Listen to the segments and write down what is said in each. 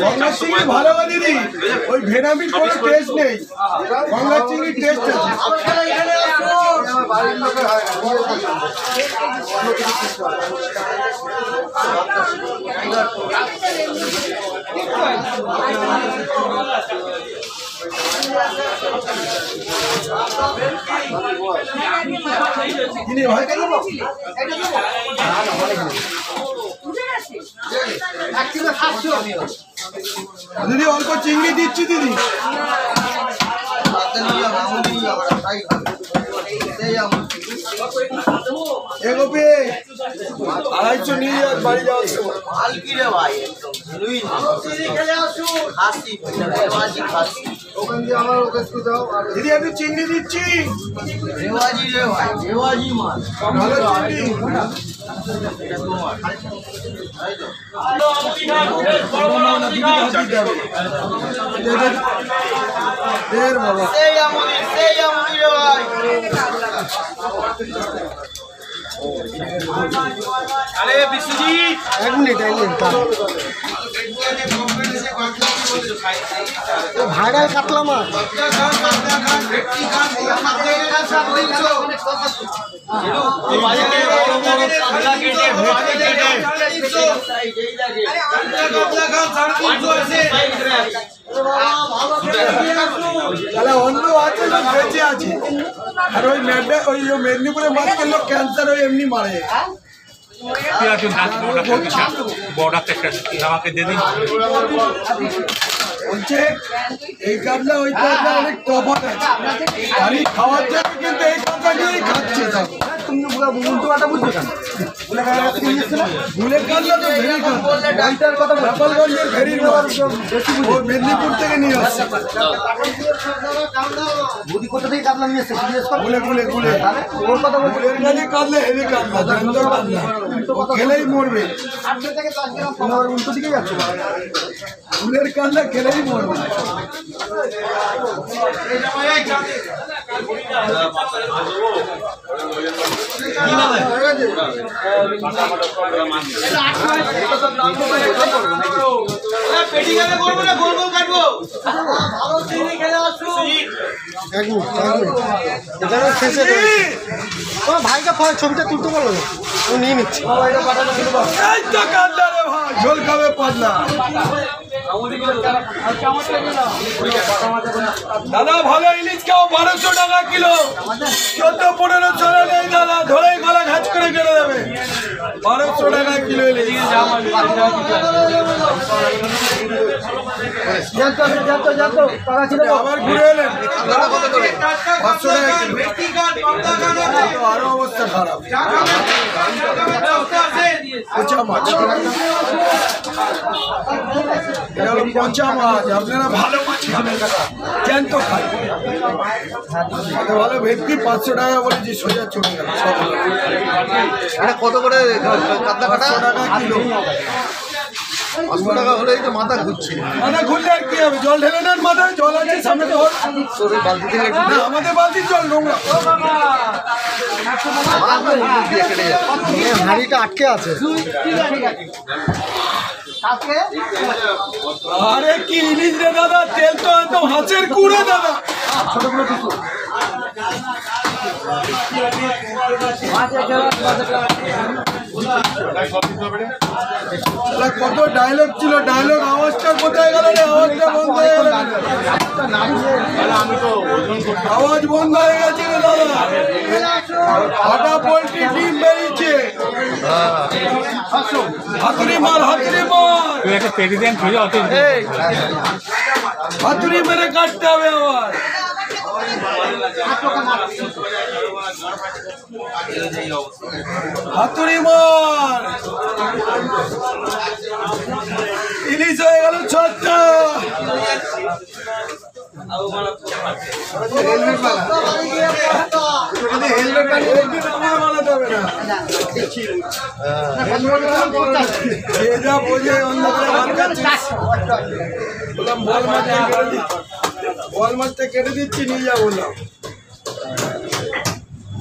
গঙ্গার চিংড়ি ভালো গো দিদি, ওই ভেনামির কোনো টেস্ট নেই, গঙ্গার চিংড়ির টেস্ট আছে। দিদি অল্প চিংড়ি দিচ্ছি দিদি। আড়াইশো নিয়ে যাক বাড়ি যাওয়ার সময়। দিদি একটু চিংড়ি দিচ্ছি, ভালো চিংড়ি। এক মিনিট ভাড়ায় কাটলাম তাহলে অন্য আছে না বেঁচে আছে। আর ওই মেদিনীপুরে মাছ করলে ক্যান্সার ওই এমনি মারে। বলছে এই কাতলা ওই কাতলা অনেক তফাৎ আছে, বাড়ি খাওয়ার জন্য কিন্তু এই কাতলা নিয়েই খাচ্ছে সব। তুমি উল্টো কথা বুঝছো কেন? ভুলের কাতলা তো ভেরি কাতলার কথা গোপালগঞ্জের ভেরির মাছ ও মেদিনীপুর থেকে নিয়ে আসছে। মোদি কোথা থেকে কাতলা নিয়ে এসছে? ভুলে ভুলে ভুলে ওর কথা ভুলের কাছে কাতলা হেভি কাতলা, জ্যান্ত কাতলা, খেলেই মরবে। উল্টো দিকে যাচ্ছে, ভুলের কাতলা খেলেই মরবে। ভাইকে ছবিটা তুলতে পারলো না, ও নিয়ে নিচ্ছে। ঝোল খাবে পাতলা। দাদা ভালো ইলিশ খাও, 1200 টাকা কিলো, 14-15 চলে নেই দাদা, ধরেই গলা ঘাচ করে কেটে দেবে। 1200 টাকা কিলো ইলিশ। আবার ঘুরে এলেন, 500 টাকা কিলো। আরো অবস্থা খারাপ। পচা মাছ, পচা মাছ। আপনারা ভালো মাছ খাবেন, জ্যান্ত খান। ভালো ভেটকি 500 টাকা বলেছি, সোজা চলে গেল। কত করে কাতলা কাটা? 100 টাকা কিলো। 500 টাকা হলেই তো মাথা ঘুরছে। মাথা ঘুরলে আর কি হবে? জল ঢেলে নেন মাথায়, জল আছে সামনে তো। বালতি থেকে আমাদের বালতির জল নোংরা, হাঁড়িটা আটকে আছে। আরে কি ইলিশ রে দাদা, তেল তো একদম হাঁচের কুড়ে দাদা। কত ডায়লগ ছিল, ডায়লগ আওয়াজটা কোথায় গেল রে? আওয়াজটা বন্ধ হয়ে গেল, আওয়াজ বন্ধ হয়ে গেছে রে দাদা। ফাটা পোল্ট্রি ডিম বেরিয়েছে। হাতুড়ি মার, হাতুড়ি মার, হাতুড়ি মেরে কাটতে হবে আবার। হাতুড়ি মার, ইলিশ হয়ে গেল 6টা। বল মাছটা কেটে দিচ্ছি, নিয়ে যা বললাম।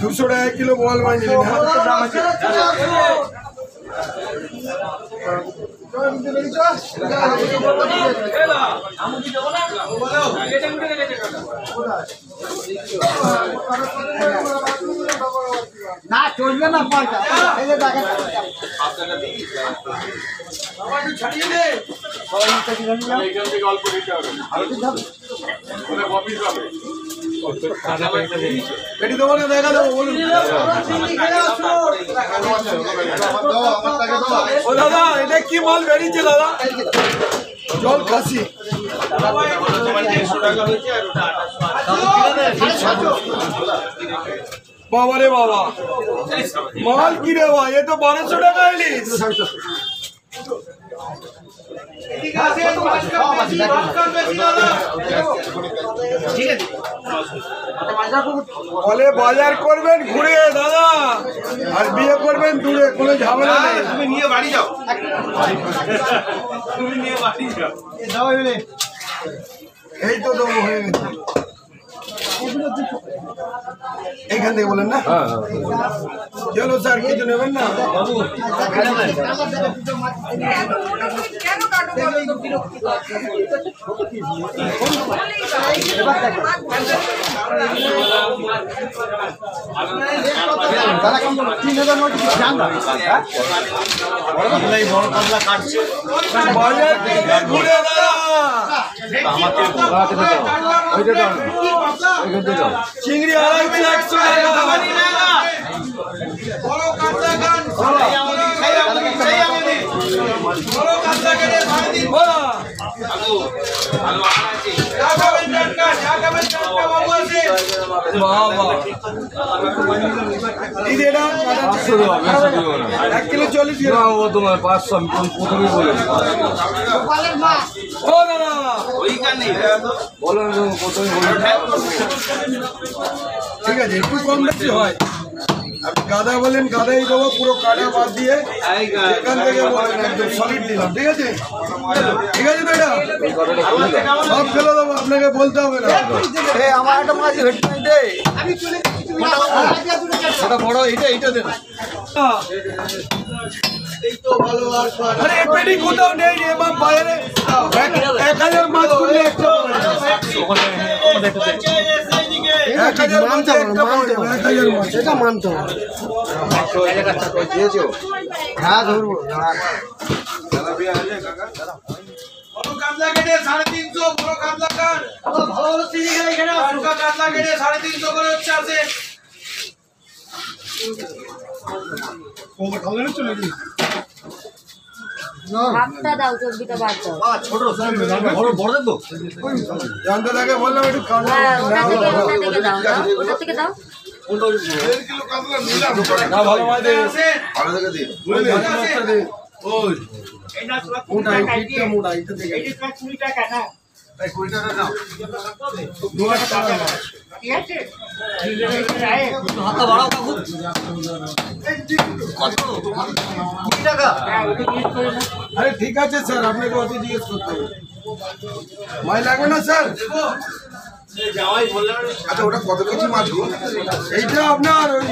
200 টাকা কিলো বল মাছ। না চলবে না পয়সা দেখা দেবো বলুন ও দাদা এটা কি মাল বেরিয়েছে দাদা জল খাসি বাবা রে বাবা মাল কি রে ভাই এ তো 1200 টাকা ইলিশ বলে বাজার করবেন ঘুরে দাদা আর বিয়ে করবেন দূরে কোনো ঝামেলা নেই তুমি নিয়ে বাড়ি যাও এই তো দেবো হয়ে গেছে এইখান থেকে বলেন না চলো স্যার কিছু নেবেন না চিংড়ি 250 তোমার 500 আমি প্রথমে বলে ঠিক আছে একটু কম বেশি হয় আপনি গাদা বলেন গাদাই দেবো পুরো কাটা বাদ দিয়ে এখান থেকে বলেন একদম সলিড দিলাম ঠিক আছে ঠিক আছে তো এটা সব ফেলে দেবো আপনাকে বলতে হবে না আমার একটা মাছ বড় এইটা দেন আরে পেটি কোথাও নেই রে বাপ বাইরে 1000 মাছ করলে একটা 1000 মাছ একটা 1000 মাছ এটা মানতে হবে হ্যাঁ ধরবো বড় কাতলা কেটে 350 বড় কাতলা কাট ভালো চিনি গেলে এখানে হালকা কাতলা কেটে 350 করে হচ্ছে আছে ওভার খাওয়া না চলে গেল হাতটা দাও চর্বিটা বাদ দাও ছোট বড় দেখো জানতে লাগে বললাম একটু কাটলা ওটা থেকে দাও 1.5 কিলো কাতলা নিলাম না ভালো মাছ দে ভালো থেকে দে ওই এটা মোটা এইটা মোটা এইটা থেকে এইটা 20 টাকা না তাই 20 টাকা দাও 2 টাকা ঠিক আছে হাতটা বাড়াও কাকু কত 20 টাকা আরে ঠিক আছে স্যার আপনাকে অত জিজ্ঞেস করতে হবে মাই লাগবে না স্যার আচ্ছা ওটা কত কেজি মাছ এইটা আপনার ওই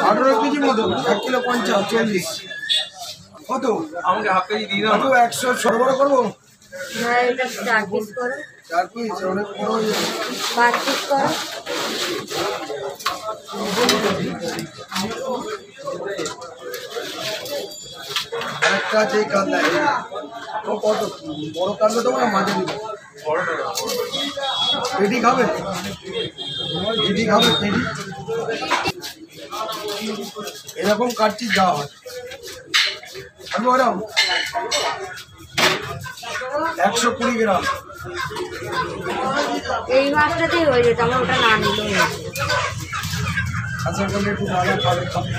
18 কেজি মতো 1 কিলো 50 40 কত আমাকে হাফ কেজি দিয়ে দাও 100 সরবরাহ করবো হ্যাঁ এটা 4 পিস করো 4 পিস অনেক বড় হয়ে যাবে 5 পিস করো একটা যে কাতলা ও কত বড় কাতলা তো না মাঝে দিবে পেটি খাবে পেটি খাবে পেটি এরকম কাটছি যা হয় আমি ওরকম 120 গ্রাম এই মাছটাতেই হয়ে যেত আমার ওটা না নিলেও হয়ে আচ্ছা করলে একটু ভালো খাবে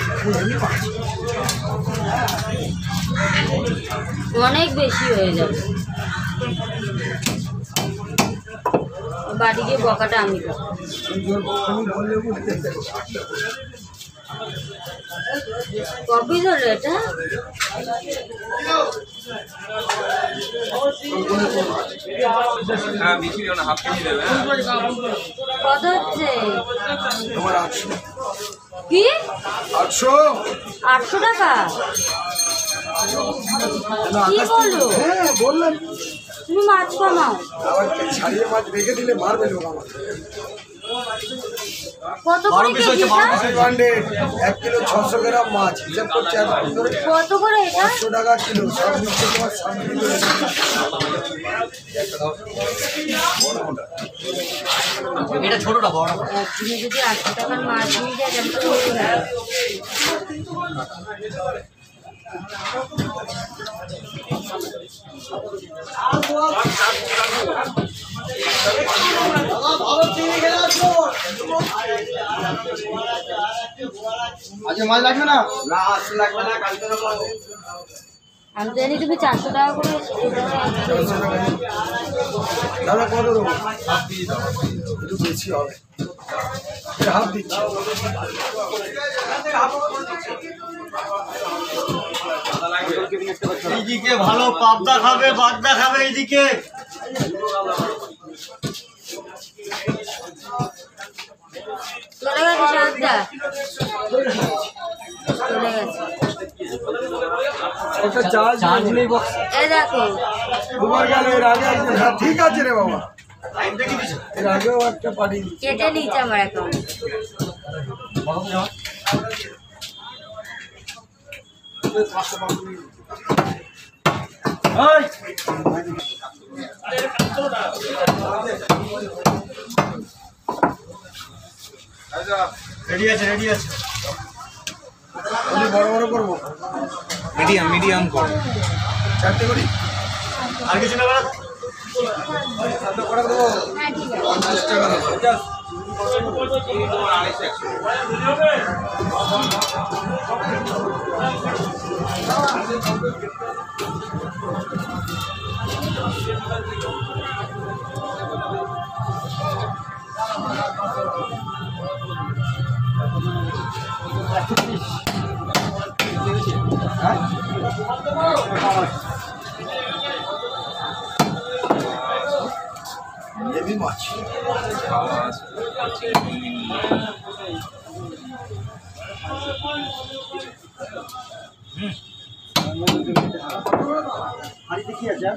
অনেক বেশি হয়ে যাবে বাড়ি গিয়ে বকাটা আমি কপি হলো এটা কত হচ্ছে তোমার 800 কি 800 800 টাকা কি বলো? হ্যাঁ বললাম, তুমি মাছ কমাও। আবার ছাড়িয়ে মাছ রেখে দিলে মারবে লোক আমার। কত করে কেজিটা? 1 কিলো 600 গ্রাম মাছ হিসাব করছে এতক্ষণ ধরে। কত করে এটা? 500 টাকা কিলো, সব মিশে তোমার সামনে এটা ছোটটা বড় তুমি যদি 800 টাকার মাছ নিয়ে যায় তাহলে তো হয়ে যায়। আজকে মাছ লাগবে না? আমি জানি তুমি 400 টাকা করে দাদা কত দেবো? একটু বেশি হবে, হাফ দিচ্ছি। এইদিকে ভালো পাবদা খাবে, বাগদা খাবে এইদিকে। চলে গেছে সাতটা, চলে গেছে। একটা চার্জ নেই বক্স। এই দেখো দুবার গেল এর আগে একদিন। হ্যাঁ ঠিক আছে রে বাবা, এর আগেও একটা পাঠিয়ে দিচ্ছি। কেটে নিচ্ছে আমার অ্যাকাউন্ট। রেডি আছে, রেডি আছে। আমি বড় বড় করবো, মিডিয়াম করো। 4টে করি। আর কিছু না করা? কত করে দেবো? 50 টাকা দেবো। হেভি মাছ। হাড়িতে কি আছে?